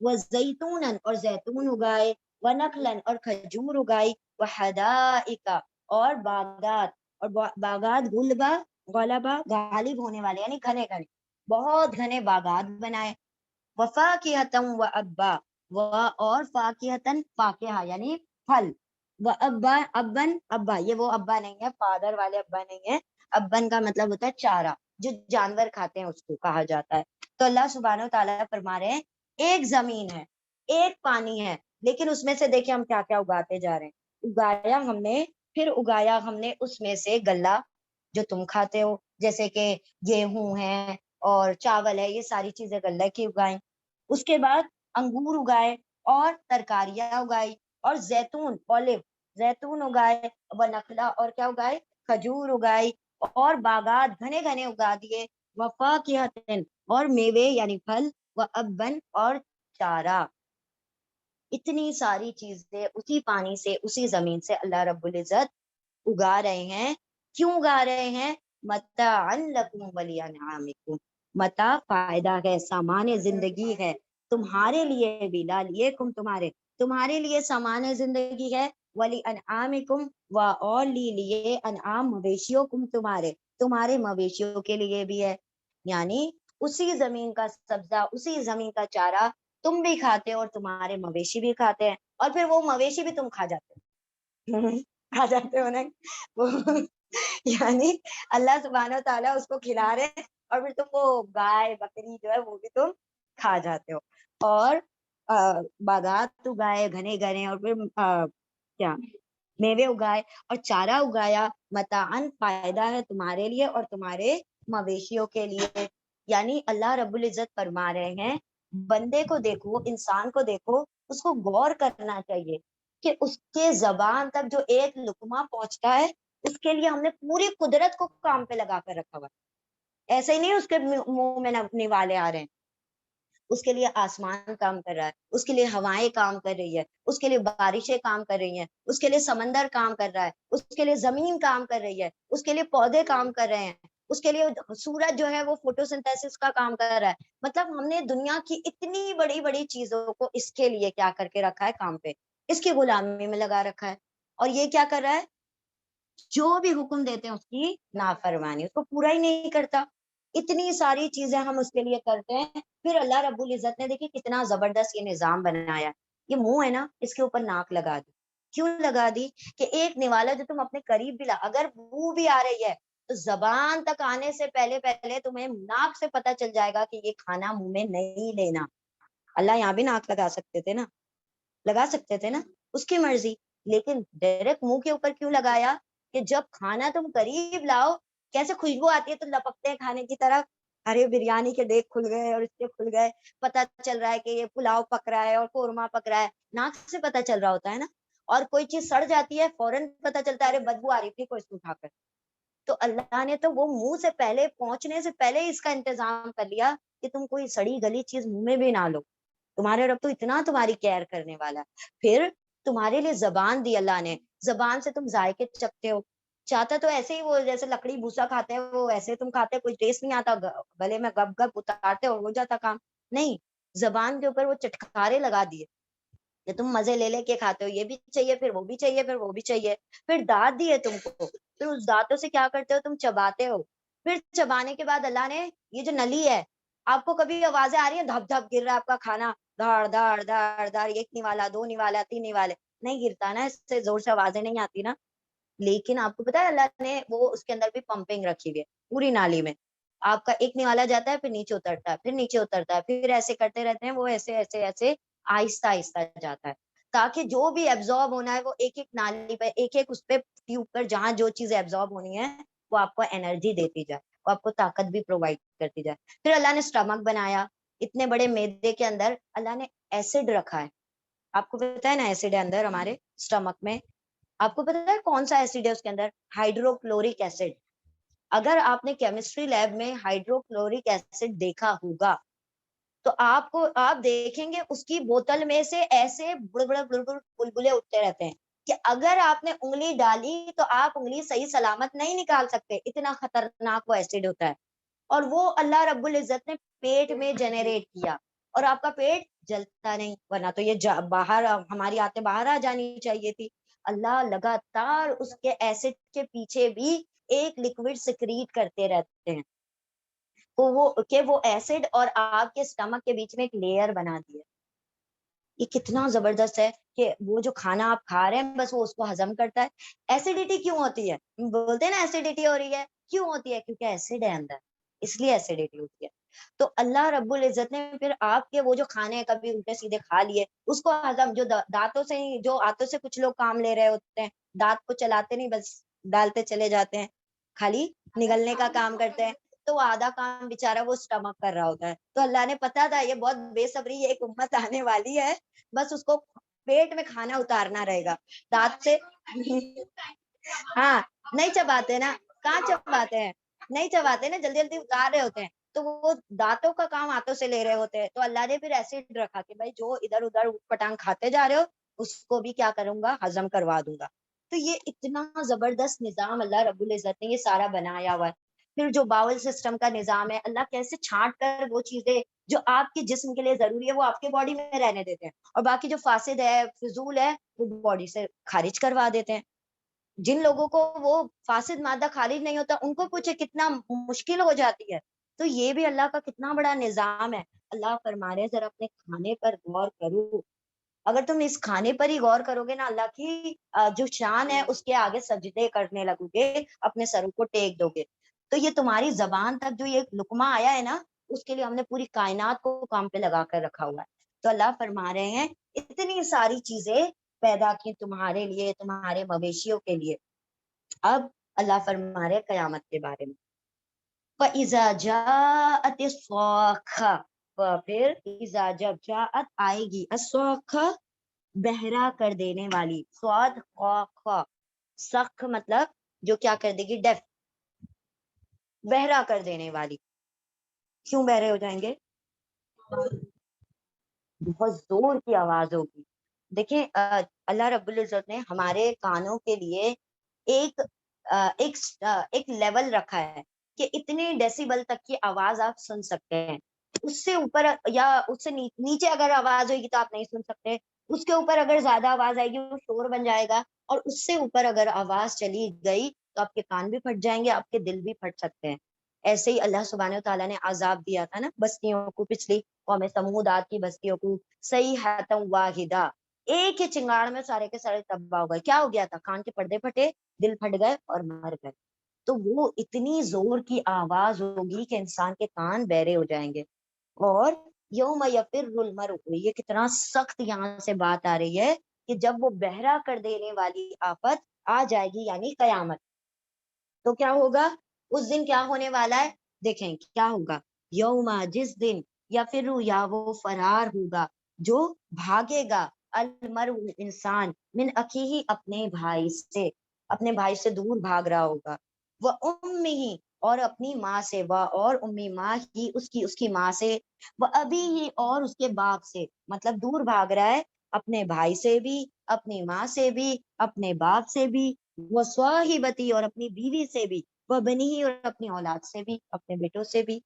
Speaker 1: وزیتونن اور زیتون اگائے، ونخلن اور کھجور اگائی، وحدائق اور باغات، اور باغات غلبا، غلبا غالب ہونے والے یعنی گھنے گھنے، بہت گھنے باغات بنائے، وفاکہتم و ابا، و اور فاکہتن فاکہہ یعنی پھل، و ابا ابن ابا، یہ وہ ابا نہیں ہے فادر والے ابا نہیں ہے، ابن کا مطلب ہوتا ہے چارہ، جو جانور کھاتے ہیں اس کو کہا جاتا ہے۔ تو اللہ سبحانہ و تعالیٰ فرما رہے ہیں ایک زمین ہے، ایک پانی ہے، لیکن اس میں سے دیکھیں ہم کیا کیا اگاتے جا رہے ہیں، اگایا ہم نے، پھر اگایا ہم نے اس میں سے غلہ جو تم کھاتے ہو، جیسے کہ گیہوں ہے اور چاول ہے، یہ ساری چیزیں غلہ کی اگائیں، اس کے بعد انگور اگائے اور ترکاریاں اگائی، اور زیتون اولیو زیتون اگائے، ونخلا اور کیا اگائے، کھجور اگائی، اور باغات گھنے گھنے اگا دیے، وفاکہتن اور میوے یعنی پھل، وابن اور چارہ، اتنی ساری چیزیں اسی پانی سے اسی زمین سے اللہ رب العزت اگا رہے ہیں۔ کیوں اگا رہے ہیں؟ متاعا لکم ولانعامکم، متاع فائدہ ہے، سامان زندگی ہے تمہارے لیے بھی، لا لیکم تمہارے لیے سامان زندگی ہے، ولی انعامکم و اور لیے انعام مویشیوں کم تمہارے مویشیوں کے لیے بھی ہے، یعنی اسی زمین کا سبزہ، اسی زمین کا چارہ تم بھی کھاتے ہو اور تمہارے مویشی بھی کھاتے ہیں، اور پھر وہ مویشی بھی تم کھا جاتے ہو کھا جاتے ہو نا وہ یعنی اللہ سبحانہ و تعالیٰ اس کو کھلا رہے ہیں، اور پھر تم وہ گائے بکری جو ہے وہ بھی تم کھا جاتے ہو، اور باغات اگائے گھنے گھنے، اور پھر کیا میوے اگائے اور چارہ اگایا، متاعن فائدہ ہے تمہارے لیے اور تمہارے مویشیوں کے لیے، یعنی اللہ رب العزت فرما رہے ہیں بندے کو دیکھو، انسان کو دیکھو، اس کو غور کرنا چاہیے کہ اس کے زبان تک جو ایک لقمہ پہنچتا ہے، اس کے لیے ہم نے پوری قدرت کو کام پہ لگا کر رکھا ہوا، ایسے ہی نہیں اس کے منہ میں نوالے آ رہے ہیں، اس کے لیے آسمان کام کر رہا ہے، اس کے لیے ہوائیں کام کر رہی ہے، اس کے لیے بارشیں کام کر رہی ہیں، اس کے لیے سمندر کام کر رہا ہے، اس کے لیے زمین کام کر رہی ہے، اس کے لیے پودے کام کر رہے ہیں، اس کے لیے سورج جو ہے وہ فوٹو سنتھیسس کا کام کر رہا ہے، مطلب ہم نے دنیا کی اتنی بڑی بڑی چیزوں کو اس کے لیے کیا کر کے رکھا ہے، کام پہ، اس کی غلامی میں لگا رکھا ہے، اور یہ کیا کر رہا ہے، جو بھی حکم دیتے ہیں اس کی نافرمانی، اس کو پورا ہی نہیں کرتا، اتنی ساری چیزیں ہم اس کے لیے کرتے ہیں، پھر اللہ رب العزت نے دیکھیں کتنا زبردست یہ نظام بنایا، یہ منہ ہے نا، اس کے اوپر ناک لگا دی، کیوں لگا دی کہ ایک نوالا جو تم اپنے قریب بھی اگر بو بھی آ رہی ہے تو زبان تک آنے سے پہلے پہلے تمہیں ناک سے پتہ چل جائے گا کہ یہ کھانا منہ میں نہیں لینا، اللہ یہاں بھی ناک لگا سکتے تھے نا، لگا سکتے تھے نا، اس کی مرضی، لیکن ڈائریکٹ منہ کے اوپر کیوں لگایا کہ جب کھانا تم قریب لاؤ، کیسے خوشبو آتی ہے تو لپکتے ہیں کھانے کی طرف، ارے بریانی کے دیکھ کھل گئے اور اس کے کھل گئے، پتہ چل رہا ہے کہ یہ پلاؤ پک رہا ہے اور قورمہ پک رہا ہے، ناک سے پتہ چل رہا ہوتا ہے نا، اور کوئی چیز سڑ جاتی ہے فوراً پتہ چلتا ہے ارے بدبو آ رہی تھی کوئی اس کو اٹھا کر، تو اللہ نے تو وہ منہ سے پہلے پہنچنے سے پہلے اس کا انتظام کر لیا کہ تم کوئی سڑی گلی چیز منہ میں بھی نہ لو، تمہارے رب تو اتنا تمہاری کیئر کرنے والا، پھر تمہارے لیے زبان دی اللہ نے، زبان سے تم ذائقے چکھتے ہو، چاہتا تو ایسے ہی وہ جیسے لکڑی بھوسا کھاتے ہیں وہ ایسے تم کھاتے، کوئی ٹیسٹ نہیں آتا، گلے میں گپ گپ اتارتے اور ہو جاتا کام، نہیں، زبان کے اوپر وہ چٹکارے لگا دیے کہ تم مزے لے لے کے کھاتے ہو، یہ بھی چاہیے پھر وہ بھی چاہیے پھر وہ بھی چاہیے، پھر دانت دیے تم کو، پھر اس دانتوں سے کیا کرتے ہو، تم چباتے ہو، پھر چبانے کے بعد اللہ نے یہ جو نلی ہے، آپ کو کبھی آوازیں آ رہی ہیں دھپ دھپ گر رہا ہے آپ کا کھانا، دھاڑ دھاڑ دھاڑ دھاڑ، ایک نوالا دو نوالا تین نوالے، نہیں گرتا نا، اس سے زور سے آوازیں نہیں آتی نا، لیکن آپ کو پتا ہے اللہ نے وہ اس کے اندر بھی پمپنگ رکھی ہوئی ہے پوری نالی میں، آپ کا ایک نوالا جاتا ہے پھر نیچے اترتا ہے پھر نیچے اترتا ہے پھر ایسے کرتے رہتے ہیں وہ ایسے ایسے ایسے آہستہ آہستہ جاتا ہے، تاکہ جو بھی ایبزارب ہونا ہے وہ ایک ایک نالی پہ ایک ایک اس پہ ٹیوب پر جہاں جو چیز ایبزارب ہونی ہے وہ آپ کو انرجی دیتی جائے، وہ آپ کو طاقت بھی پرووائڈ کرتی جائے، پھر اللہ نے سٹمک بنایا، اتنے بڑے میدے کے اندر اللہ نے ایسڈ رکھا ہے، آپ کو پتا ہے نا ایسڈ ہے اندر ہمارے سٹمک میں، آپ کو پتا ہے کون سا ایسڈ ہے اس کے اندر، ہائیڈرو کلورک ایسڈ، اگر آپ نے کیمسٹری لیب میں ہائیڈرو کلورک ایسڈ دیکھا ہوگا تو آپ کو آپ دیکھیں گے اس کی بوتل میں سے ایسے بڑے بڑے بلبلے اٹھتے رہتے ہیں کہ اگر آپ نے انگلی ڈالی تو آپ انگلی صحیح سلامت نہیں نکال سکتے، اتنا خطرناک وہ ایسڈ ہوتا ہے، اور وہ اللہ رب العزت نے پیٹ میں جنریٹ کیا، اور آپ کا پیٹ جلتا نہیں، ورنہ تو یہ باہر ہماری آتے باہر آ جانی چاہیے تھی۔ اللہ لگاتار اس کے ایسڈ کے پیچھے بھی ایک لکوڈ سیکریٹ کرتے رہتے ہیں، وہ ایسڈ اور آپ کے اسٹمک کے بیچ میں ایک لیئر بنا دیا۔ یہ کتنا زبردست ہے کہ وہ جو کھانا آپ کھا رہے ہیں بس وہ اس کو ہضم کرتا ہے۔ ایسیڈیٹی کیوں ہوتی ہے؟ بولتے ہیں نا ایسیڈیٹی ہو رہی ہے، کیوں ہوتی ہے؟ کیونکہ ایسڈ ہے اندر، اس لیے ایسیڈیٹی ہوتی ہے۔ تو اللہ رب العزت نے پھر آپ کے وہ جو کھانے کبھی الٹے سیدھے کھا لیے اس کو ہضم، جو دانتوں سے ہی، جو ہاتھوں سے کچھ لوگ کام لے رہے ہوتے ہیں، دانت کو چلاتے نہیں، بس ڈالتے چلے جاتے ہیں، خالی نگلنے کا کام کرتے ہیں، تو وہ آدھا کام بےچارا وہ اسٹمک کر رہا ہوتا ہے۔ تو اللہ نے پتا تھا یہ بہت بے صبری یہ ایک امت آنے والی ہے، بس اس کو پیٹ میں کھانا اتارنا رہے گا دانت سے۔ ہاں نہیں چباتے نا، کہاں چباتے ہیں، نہیں چباتے نا، جلدی جلدی اتار رہے ہوتے ہیں، تو وہ دانتوں کا کام ہاتھوں سے لے رہے ہوتے ہیں۔ تو اللہ نے پھر ایسڈ رکھا کہ بھائی جو ادھر ادھر پٹانگ کھاتے جا رہے ہو اس کو بھی کیا کروں گا، ہضم کروا دوں گا۔ تو یہ اتنا زبردست نظام اللہ رب العزت نے یہ سارا بنایا ہوا ہے۔ پھر جو باول سسٹم کا نظام ہے، اللہ کیسے چھانٹ کر وہ چیزیں جو آپ کے جسم کے لیے ضروری ہے وہ آپ کے باڈی میں رہنے دیتے ہیں، اور باقی جو فاسد ہے، فضول ہے، وہ باڈی سے خارج کروا دیتے ہیں۔ جن لوگوں کو وہ فاسد مادہ خارج نہیں ہوتا ان کو کچھ کتنا مشکل ہو جاتی ہے۔ تو یہ بھی اللہ کا کتنا بڑا نظام ہے۔ اللہ فرما رہے ہیں ذرا اپنے کھانے پر غور کرو، اگر تم اس کھانے پر ہی غور کرو گے نا، اللہ کی جو شان ہے اس کے آگے سجدے کرنے لگو گے، اپنے سروں کو ٹیک دو گے۔ تو یہ تمہاری زبان تک جو یہ لقمہ آیا ہے نا، اس کے لیے ہم نے پوری کائنات کو کام پہ لگا کر رکھا ہوا ہے۔ تو اللہ فرما رہے ہیں اتنی ساری چیزیں پیدا کی تمہارے لیے، تمہارے مویشیوں کے لیے۔ اب اللہ فرما رہے قیامت کے بارے میں، فَإِذَا جَاءَتِ الصَّاخَّةُ، پھر اذا جب جاءت آئے گی، الصَّاخَّةُ بہرا کر دینے والی، صاد خا، سخ مطلب جو کیا کر دے گی، ڈیف، بہرا کر دینے والی۔ کیوں بہرے ہو جائیں گے؟ بہت زور کی آواز ہوگی۔ دیکھیں اللہ رب العزت نے ہمارے کانوں کے لیے ایک ایک لیول رکھا ہے کہ اتنے ڈیسیبل تک کی آواز آپ سن سکتے ہیں، اس سے اوپر یا اس سے نیچے اگر آواز ہوگی تو آپ نہیں سن سکتے، اس کے اوپر اگر زیادہ آواز آئے گی وہ شور بن جائے گا، اور اس سے اوپر اگر آواز چلی گئی تو آپ کے کان بھی پھٹ جائیں گے، آپ کے دل بھی پھٹ سکتے ہیں۔ ایسے ہی اللہ سبحانہ و تعالیٰ نے عذاب دیا تھا نا بستیوں کو، پچھلی قوم سمود عاد کی بستیوں کو، صیحۃ واحدہ، ایک ہی چنگاڑ میں سارے کے سارے تباہ ہو گئے۔ کیا ہو گیا تھا؟ کان کے پردے پھٹے، دل پھٹ گئے اور مر گئے۔ تو وہ اتنی زور کی آواز ہوگی کہ انسان کے کان بہرے ہو جائیں گے۔ اور یوم یفر المرء، یہ کتنا سخت یہاں سے بات آ رہی ہے کہ جب وہ بہرا کر دینے والی آفت آ جائے گی، یعنی قیامت، تو کیا ہوگا اس دن؟ کیا ہونے والا ہے دیکھیں کیا ہوگا، یوم، جس دن، یا پھر یا وہ فرار ہوگا، جو بھاگے گا، المرء انسان، من اخیہ اپنے بھائی سے، اپنے بھائی سے دور بھاگ رہا ہوگا، وہ امہ، اور اپنی ماں سے، وہ اور امی ماں ہی، اس کی ماں سے، وہ ابھی ہی، اور اس کے باپ سے، مطلب دور بھاگ رہا ہے اپنے بھائی سے بھی، اپنی ماں سے بھی، اپنے باپ سے بھی، وہ صاحبتی، اور اپنی بیوی سے بھی، وہ بنی، اور اپنی اولاد سے بھی، اپنے بیٹوں سے بھی،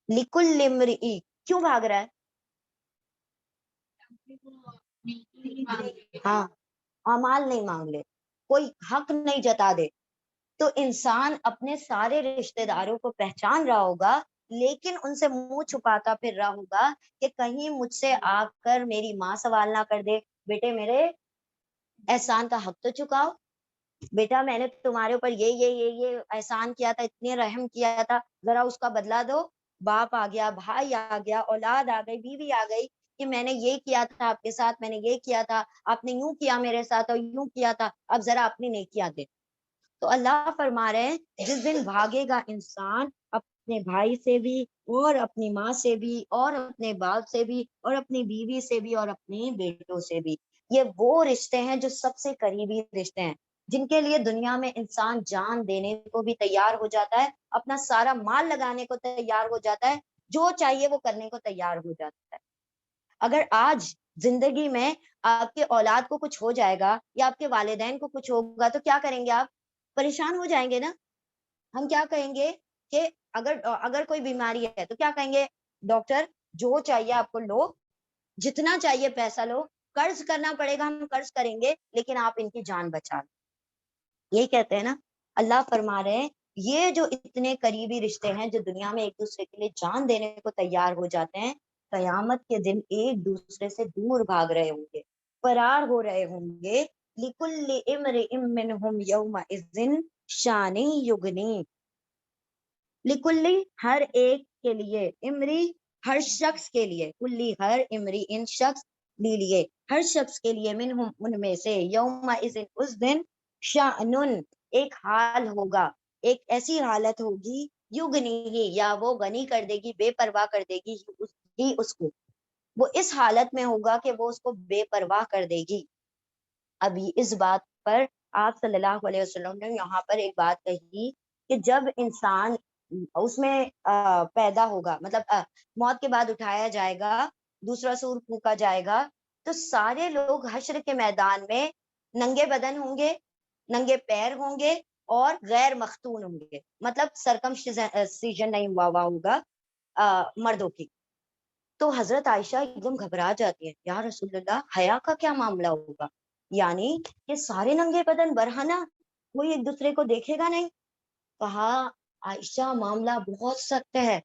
Speaker 1: لکل امرئ، کیوں بھاگ رہا ہے؟ ہاں، اعمال نہیں مانگ لے، کوئی حق نہیں جتا دے، تو انسان اپنے سارے رشتہ داروں کو پہچان رہا ہوگا، لیکن ان سے منہ چھپاتا پھر رہا ہوگا کہ کہیں مجھ سے آ کر میری ماں سوال نہ کر دے، بیٹے میرے احسان کا حق تو چکاؤ، بیٹا میں نے تمہارے اوپر یہ احسان کیا تھا، اتنے رحم کیا تھا، ذرا اس کا بدلہ دو۔ باپ آ گیا، بھائی آ گیا، اولاد آ گئی، بیوی آ گئی کہ میں نے یہ کیا تھا آپ کے ساتھ، میں نے یہ کیا تھا، آپ نے یوں کیا میرے ساتھ اور یوں کیا تھا، اب ذرا اپنی نیکیاں دے۔ تو اللہ فرما رہے ہیں جس دن بھاگے گا انسان اپنے بھائی سے بھی، اور اپنی ماں سے بھی، اور اپنے باپ سے بھی، اور اپنی بیوی سے بھی، اور اپنے بیٹوں سے بھی۔ یہ وہ رشتے ہیں جو سب سے قریبی رشتے ہیں، جن کے لیے دنیا میں انسان جان دینے کو بھی تیار ہو جاتا ہے، اپنا سارا مال لگانے کو تیار ہو جاتا ہے، جو چاہیے وہ کرنے کو تیار ہو جاتا ہے۔ اگر آج زندگی میں آپ کے اولاد کو کچھ ہو جائے گا یا آپ کے والدین کو کچھ ہوگا تو کیا کریں گے؟ آپ پریشان ہو جائیں گے نا۔ ہم کیا کہیں گے کہ اگر کوئی بیماری ہے تو کیا کہیں گے؟ ڈاکٹر جو چاہیے آپ کو لو، جتنا چاہیے پیسہ لو، قرض کرنا پڑے گا ہم قرض کریں گے، لیکن آپ ان کی جان بچا لو۔ یہ کہتے ہیں نا، اللہ فرما رہے ہیں یہ جو اتنے قریبی رشتے ہیں جو دنیا میں ایک دوسرے کے لیے جان دینے کو تیار ہو جاتے ہیں، قیامت کے دن ایک دوسرے سے دور بھاگ رہے ہوں گے، فرار ہو رہے ہوں گے۔ لِكُلِّ امْرِئٍ مِّنْهُمْ يَوْمَئِذٍ شَانٍ يُغْنِيهِ، لِكُلِّ ہر ایک کے لیے، امری ہر شخص کے لیے، کلی ہر امری ان شخص لیے، ہر شخص کے لیے، منہم ان میں سے، یومئذ اس دن، شأنن ایک حال ہوگا، ایک ایسی حالت ہوگی، یغنی ہی یا وہ غنی کر دے گی، بے پرواہ کر دے گی اس کو، وہ اس حالت میں ہوگا کہ وہ اس کو بے پرواہ کر دے گی۔ ابھی اس بات پر آپ صلی اللہ علیہ وسلم نے یہاں پر ایک بات کہی کہ جب انسان اس میں پیدا ہوگا، مطلب موت کے بعد اٹھایا جائے گا، دوسرا سور پھونکا جائے گا، تو سارے لوگ حشر کے میدان میں ننگے بدن ہوں گے، ننگے پیر ہوں گے اور غیر مختون ہوں گے، مطلب سرکمسیژن نہیں ہوا ہوگا مردوں کی۔ تو حضرت عائشہ ایک دم گھبرا جاتی ہے، یا رسول اللہ حیا کا کیا معاملہ ہوگا؟ یعنی کہ سارے ننگے بدن برہنہ، کوئی ایک دوسرے کو دیکھے گا نہیں؟ کہا عائشہ معاملہ بہت سخت ہے،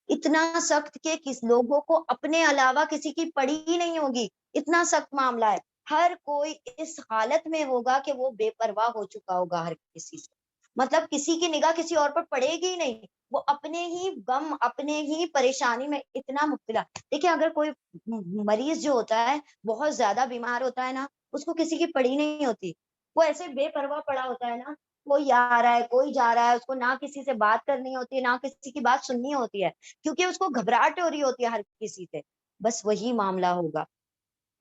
Speaker 1: اتنا سخت کہ کس لوگوں کو اپنے علاوہ کسی کی پڑی ہی نہیں ہوگی، اتنا سخت معاملہ ہے۔ ہر کوئی اس حالت میں ہوگا کہ وہ بے پرواہ ہو چکا ہوگا ہر کسی سے، مطلب کسی کی نگاہ کسی اور پر پڑے گی ہی نہیں، وہ اپنے ہی غم، اپنے ہی پریشانی میں اتنا مبتلا۔ دیکھیں اگر کوئی مریض جو ہوتا ہے، بہت زیادہ بیمار ہوتا ہے نا، اس کو کسی کی پڑی نہیں ہوتی، وہ ایسے بے پرواہ پڑا ہوتا ہے نا، کوئی آ رہا ہے کوئی جا رہا ہے، اس کو نہ کسی سے بات کرنی ہوتی ہے نہ کسی کی بات سننی ہوتی ہے، کیونکہ اس کو گھبراہٹ ہو رہی ہوتی ہے ہر کسی سے۔ بس وہی معاملہ ہوگا۔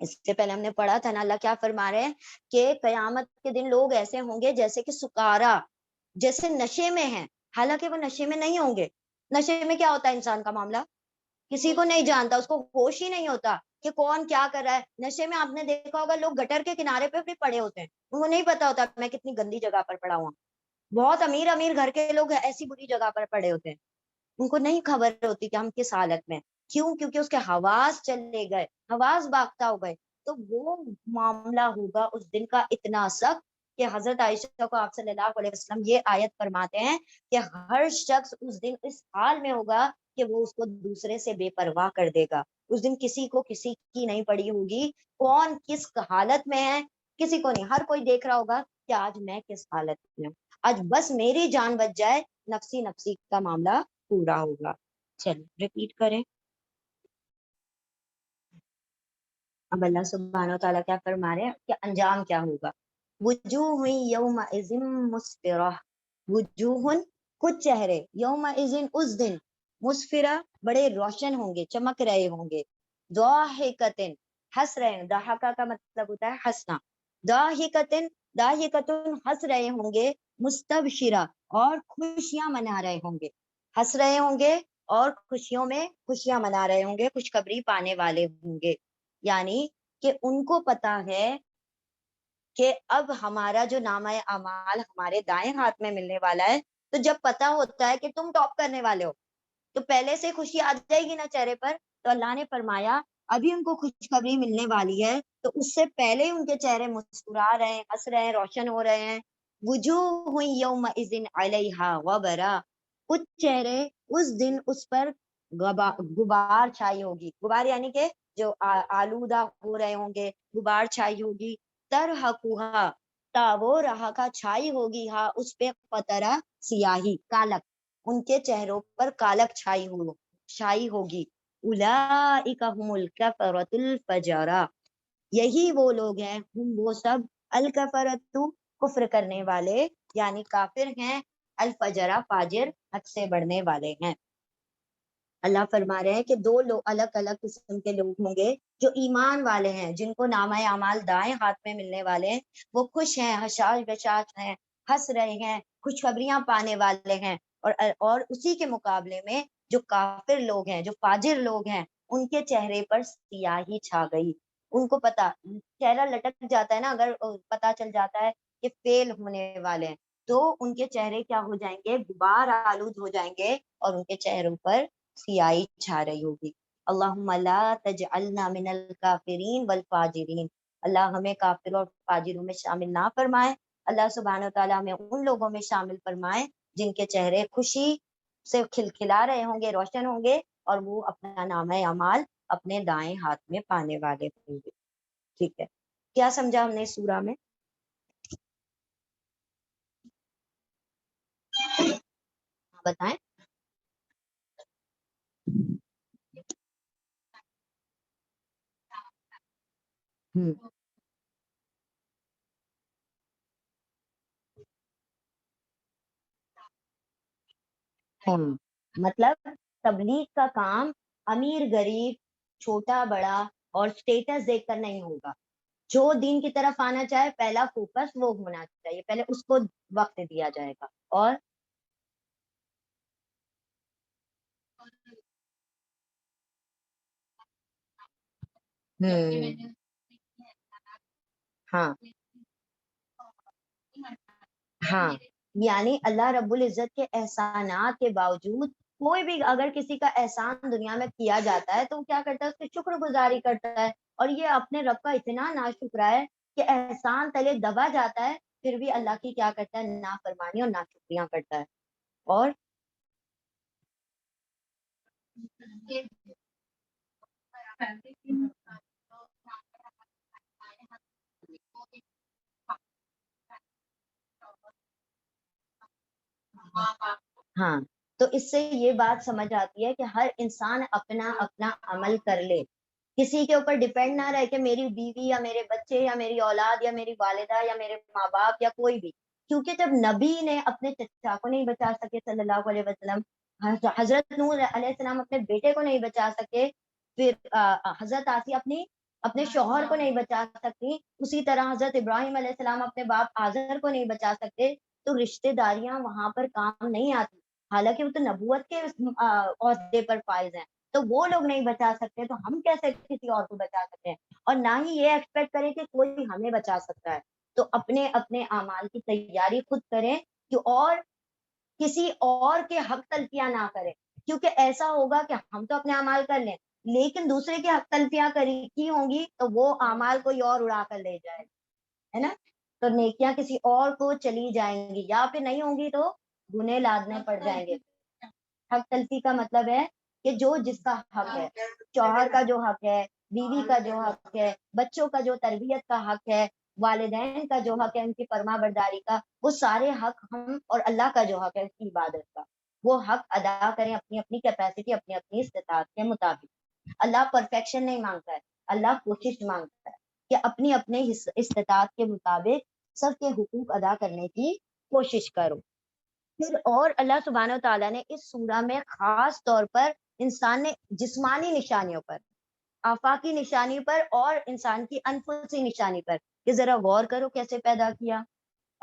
Speaker 1: اس سے پہلے ہم نے پڑھا تھا نا، اللہ کیا فرما رہے ہیں کہ قیامت کے دن لوگ ایسے ہوں گے جیسے کہ سکارا، جیسے نشے میں ہیں، حالانکہ وہ نشے میں نہیں ہوں گے۔ نشے میں کیا ہوتا ہے انسان کا معاملہ؟ کسی کو نہیں جانتا، اس کو ہوش ہی نہیں ہوتا کہ کون کیا کر رہا ہے۔ نشے میں آپ نے دیکھا ہوگا لوگ گٹر کے کنارے پہ بھی پڑے ہوتے ہیں، ان کو نہیں پتا ہوتا میں کتنی گندی جگہ پر پڑا ہوں۔ بہت امیر امیر گھر کے لوگ ایسی بری جگہ پر پڑے ہوتے ہیں، ان کو نہیں خبر ہوتی کہ ہم کس حالت میں، کیوں؟ کیونکہ اس کے حواس چلے گئے، حواس باختہ ہو گئے۔ تو وہ معاملہ ہوگا اس دن کا اتنا سخت کہ حضرت عائشہ کو آپ صلی اللہ علیہ وسلم یہ آیت فرماتے ہیں کہ ہر شخص اس دن اس حال میں ہوگا کہ وہ اس کو دوسرے سے بے پرواہ کر دے گا۔ اس دن کسی کو کسی کی نہیں پڑی ہوگی، کون کس حالت میں ہے کسی کو نہیں، ہر کوئی دیکھ رہا ہوگا کہ آج میں کس حالت میں ہوں، آج بس میری جان بچ جائے، نفسی نفسی کا معاملہ پورا ہوگا۔ چلیے ریپیٹ کریں۔ اب اللہ سبحانہ و تعالیٰ کیا فرما رہے ہیں کہ انجام کیا ہوگا؟ وجوہ یومئذ مسفرہ، وجوہ کچھ چہرے، یومئذ اس دن، مسفرہ بڑے روشن ہوں گے، چمک رہے ہوں گے، ضاحکۃ ہنس رہے ہیں، ضحکہ کا مطلب ہوتا ہے ہنسنا، ضاحکۃ ضاحکۃ ہنس رہے ہوں گے، مستبشرہ اور خوشیاں منا رہے ہوں گے، ہنس رہے ہوں گے اور خوشیوں میں خوشیاں منا رہے ہوں گے، خوشخبری پانے والے ہوں گے۔ یعنی کہ ان کو پتا ہے کہ اب ہمارا جو نامہ اعمال ہمارے دائیں ہاتھ میں ملنے والا ہے، تو جب پتا ہوتا ہے کہ تم ٹاپ کرنے والے ہو تو پہلے سے خوشی آ جائے گی نا چہرے پر۔ تو اللہ نے فرمایا ابھی ان کو خوشخبری ملنے والی ہے، تو اس سے پہلے ان کے چہرے مسکرا رہے ہیں، ہنس رہے ہیں، روشن ہو رہے ہیں۔ وجوہ یومئذ علیہا غبرہ، کچھ چہرے اس دن اس پر غبار چھائی ہوگی، غبار یعنی کہ جو آلودہ ہو رہے ہوں گے، غبار چھائی ہوگی، ترہقھا تا وہ رہا کا چھائی ہوگی، ہاں اس پہ قطرہ سیاہی، کالک، ان کے چہروں پر کالک چھائی ہوگی۔ اولئک هم الکفرۃ الفجرہ، یہی وہ لوگ ہیں، ہم وہ سب، الکفرۃ کفر کرنے والے یعنی کافر ہیں، الفجرہ فاجر حد سے بڑھنے والے ہیں۔ اللہ فرما رہے ہیں کہ دو لوگ الگ الگ قسم کے لوگ ہوں گے، جو ایمان والے ہیں، جن کو نامہ اعمال دائیں ہاتھ میں ملنے والے ہیں، وہ خوش ہیں، حشاش بشاش ہیں، ہنس رہے ہیں، خوشخبریاں پانے والے ہیں، اور اسی کے مقابلے میں جو کافر لوگ ہیں، جو فاجر لوگ ہیں، ان کے چہرے پر سیاہی چھا گئی۔ ان کو پتا، چہرہ لٹک جاتا ہے نا اگر پتا چل جاتا ہے کہ فیل ہونے والے ہیں، تو ان کے چہرے کیا ہو جائیں گے؟ غبار آلود ہو جائیں گے اور ان کے چہروں پر سیاہی چھا رہی ہوگی۔ اللہم لا تجعلنا من الکافرین والفاجرین، اللہ ہمیں کافروں اور فاجروں میں شامل نہ فرمائے، اللہ سبحانہ وتعالیٰ ہمیں ان لوگوں میں شامل فرمائے جن کے چہرے خوشی سے کھلکھلا رہے ہوں گے، روشن ہوں گے، اور وہ اپنا نامہ اعمال اپنے دائیں ہاتھ میں پانے والے ہوں گے۔ ٹھیک ہے، کیا سمجھا ہم نے اس سورہ میں؟ بتائیں۔ مطلب تبلیغ کا کام امیر غریب، چھوٹا بڑا اور سٹیٹس دیکھ کر نہیں ہوگا۔ جو دین کی طرف آنا چاہے پہلا فوکس وہ ہونا چاہیے، پہلے اس کو وقت دیا جائے گا۔ اور ہاں ہاں، یعنی اللہ رب العزت کے احسانات کے باوجود کوئی بھی اگر کسی کا احسان دنیا میں کیا جاتا ہے تو وہ کیا کرتا ہے، اس کی شکر گزاری کرتا ہے، اور یہ اپنے رب کا اتنا ناشکرا ہے کہ احسان تلے دبا جاتا ہے، پھر بھی اللہ کی کیا کرتا ہے، نافرمانی اور ناشکریاں کرتا ہے۔ اور ہاں، تو اس سے یہ بات سمجھ آتی ہے کہ ہر انسان اپنا اپنا عمل کر لے، کسی کے اوپر ڈیپینڈ نہ رہے کہ میری بیوی یا میرے بچے یا میری اولاد یا میری والدہ یا میرے ماں باپ یا کوئی بھی، کیونکہ جب نبی نے اپنے چچا کو نہیں بچا سکے صلی اللہ علیہ وسلم، حضرت نوح علیہ السلام اپنے بیٹے کو نہیں بچا سکے، پھر حضرت آسیہ اپنے شوہر کو نہیں بچا سکتی، اسی طرح حضرت ابراہیم علیہ السلام اپنے باپ آزر کو نہیں بچا سکتے، تو رشتے داریاں وہاں پر کام نہیں آتی، حالانکہ وہ تو نبوت کے عہدے پر فائز ہیں، تو وہ لوگ نہیں بچا سکتے تو ہم کیسے کسی اور کو بچا سکتے ہیں؟ اور نہ ہی یہ ایکسپیکٹ کریں کہ کوئی ہمیں بچا سکتا ہے، تو اپنے اپنے اعمال کی تیاری خود کریں کہ اور کسی اور کے حق تلفیاں نہ کریں، کیونکہ ایسا ہوگا کہ ہم تو اپنے اعمال کر لیں لیکن دوسرے کے حق تلفیاں کی ہوں گی تو وہ اعمال کوئی اور اڑا کر لے جائے، ہے نا؟ تو نیکیاں کسی اور کو چلی جائیں گی، یا پھر نہیں ہوں گی تو گناہ لادنے پڑ جائیں گے۔ حق تلفی کا مطلب ہے کہ جو جس کا حق ہے، شوہر کا جو حق ہے، بیوی کا جو حق ہے، بچوں کا جو تربیت کا حق ہے، والدین کا جو حق ہے ان کی فرما برداری کا، وہ سارے حق ہم، اور اللہ کا جو حق ہے اس کی عبادت کا، وہ حق ادا کریں اپنی اپنی کیپیسٹی، اپنی اپنی استطاعت کے مطابق۔ اللہ پرفیکشن نہیں مانگتا ہے، اللہ کوشش مانگتا ہے کہ اپنی اپنے استطاعت کے مطابق سب کے حقوق ادا کرنے کی کوشش کرو۔ پھر اور اللہ سبحانہ و تعالیٰ نے اس سورہ میں خاص طور پر انسان نے جسمانی نشانیوں پر، آفاقی نشانی پر اور انسان کی انفسی نشانی پر کہ ذرا غور کرو کیسے پیدا کیا،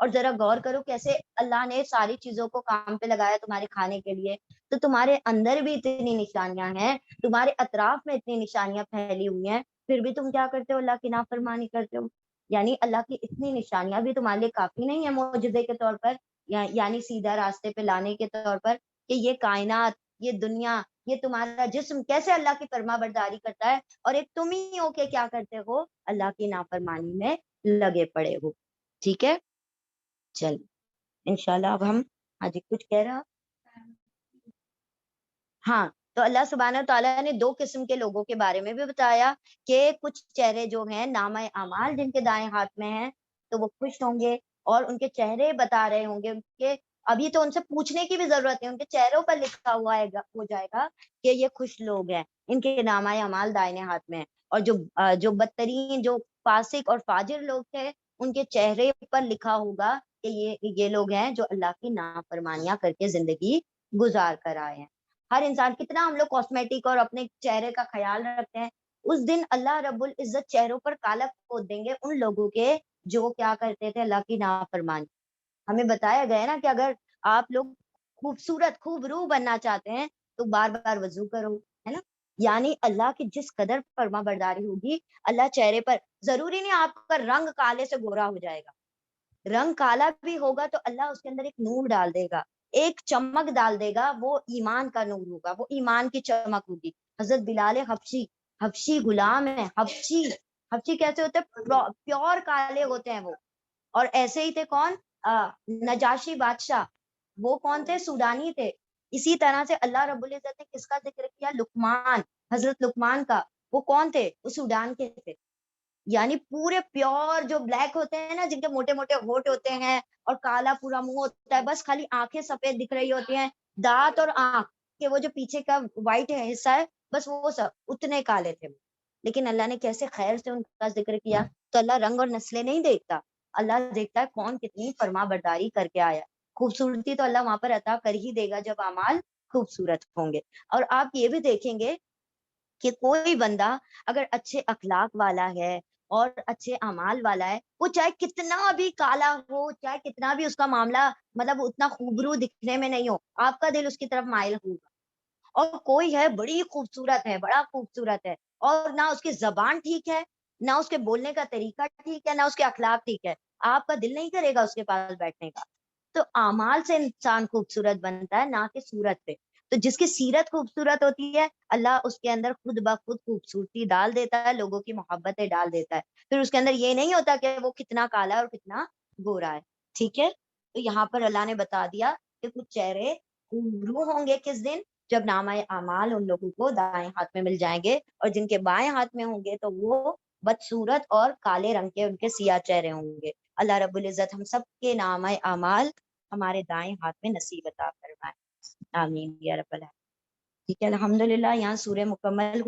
Speaker 1: اور ذرا غور کرو کیسے اللہ نے ساری چیزوں کو کام پہ لگایا تمہارے کھانے کے لیے، تو تمہارے اندر بھی اتنی نشانیاں ہیں، تمہارے اطراف میں اتنی نشانیاں پھیلی ہوئی ہیں، پھر بھی تم کیا کرتے ہو، اللہ کی نافرمانی کرتے ہو۔ یعنی اللہ کی اتنی نشانیاں بھی تمہارے لیے کافی نہیں ہے معجزے کے طور پر، یعنی سیدھا راستے پہ لانے کے طور پر، کہ یہ کائنات، یہ دنیا، یہ تمہارا جسم کیسے اللہ کی فرما برداری کرتا ہے، اور ایک تم ہی ہو کہ کیا کرتے ہو، اللہ کی نافرمانی میں لگے پڑے ہو۔ ٹھیک ہے، چل انشاءاللہ اب ہم آج کچھ کہہ رہا۔ ہاں، تو اللہ سبحانہ تعالیٰ نے دو قسم کے لوگوں کے بارے میں بھی بتایا کہ کچھ چہرے جو ہیں نامہ اعمال جن کے دائیں ہاتھ میں ہیں تو وہ خوش ہوں گے، اور ان کے چہرے بتا رہے ہوں گے، ان کے ابھی تو ان سے پوچھنے کی بھی ضرورت ہے، ان کے چہروں پر لکھا ہوا ہو جائے گا کہ یہ خوش لوگ ہیں، ان کے نامہ اعمال دائیں ہاتھ میں ہیں، اور جو بدترین، جو فاسق اور فاجر لوگ تھے ان کے چہرے پر لکھا ہوگا کہ یہ لوگ ہیں جو اللہ کی نافرمانیاں کر کے زندگی گزار کر آئے ہیں۔ ہر انسان، کتنا ہم لوگ کاسمیٹک اور اپنے چہرے کا خیال رکھتے ہیں، اس دن اللہ رب العزت چہروں پر کالا پوت دیں گے ان لوگوں کے جو کیا کرتے تھے، اللہ کی نافرمانی۔ ہمیں بتایا گیا نا کہ اگر آپ لوگ خوبصورت خوب روح بننا چاہتے ہیں تو بار بار وضو کرو، ہے نا؟ یعنی اللہ کی جس قدر فرما برداری ہوگی، اللہ چہرے پر، ضروری نہیں آپ کا رنگ کالے سے گورا ہو جائے گا، رنگ کالا بھی ہوگا تو اللہ اس کے اندر ایک نور ڈال دے گا، ایک چمک ڈال دے گا، وہ ایمان کا نور ہوگا، وہ ایمان کی چمک ہوگی. حضرت بلال حبشی، حبشی غلام ہے. حبشی، حبشی کیسے ہوتے ہیں؟ پیور کالے ہوتے ہیں وہ. اور ایسے ہی تھے کون؟ نجاشی بادشاہ، وہ کون تھے؟ سودانی تھے. اسی طرح سے اللہ رب العزت نے کس کا ذکر کیا؟ لقمان، حضرت لقمان کا. وہ کون تھے؟ وہ سودان کے تھے. یعنی پورے پیور جو بلیک ہوتے ہیں نا، جن کے موٹے موٹے ہونٹ ہوتے ہیں اور کالا پورا منہ ہوتا ہے، بس خالی آنکھیں سفید دکھ رہی ہوتی ہیں، دانت اور آنکھ کے وہ جو پیچھے کا وائٹ ہے حصہ ہے، بس وہ سب اتنے کالے تھے. لیکن اللہ نے کیسے خیر سے ان کا ذکر کیا. تو اللہ رنگ اور نسلیں نہیں دیکھتا، اللہ دیکھتا ہے کون کتنی فرما برداری کر کے آیا. خوبصورتی تو اللہ وہاں پر عطا کر ہی دے گا جب اعمال خوبصورت ہوں گے. اور آپ یہ بھی دیکھیں گے کہ کوئی بندہ اگر اچھے اخلاق والا ہے اور اچھے اعمال والا ہے، وہ چاہے کتنا بھی کالا ہو، چاہے کتنا بھی اس کا معاملہ مطلب اتنا خوبرو دکھنے میں نہیں ہو، آپ کا دل اس کی طرف مائل ہوگا. اور کوئی ہے بڑی خوبصورت ہے، بڑا خوبصورت ہے، اور نہ اس کی زبان ٹھیک ہے، نہ اس کے بولنے کا طریقہ ٹھیک ہے، نہ اس کے اخلاق ٹھیک ہے، آپ کا دل نہیں کرے گا اس کے پاس بیٹھنے کا. تو اعمال سے انسان خوبصورت بنتا ہے، نہ کہ صورت سے. تو جس کی سیرت خوبصورت ہوتی ہے، اللہ اس کے اندر خود بخود خوبصورتی ڈال دیتا ہے، لوگوں کی محبتیں ڈال دیتا ہے. پھر اس کے اندر یہ نہیں ہوتا کہ وہ کتنا کالا اور کتنا گورا ہے. ٹھیک ہے. تو یہاں پر اللہ نے بتا دیا کہ کچھ چہرے خوبرو ہوں گے کس دن؟ جب نامہ اعمال ان لوگوں کو دائیں ہاتھ میں مل جائیں گے، اور جن کے بائیں ہاتھ میں ہوں گے تو وہ بدصورت اور کالے رنگ کے ان کے سیاہ چہرے ہوں گے. اللہ رب العزت ہم سب کے نامہ اعمال ہمارے دائیں ہاتھ میں نصیب عطا فرمائے. آمین یا رب العالمین. ٹھیک ہے، الحمدللہ. یہاں سورہ مکمل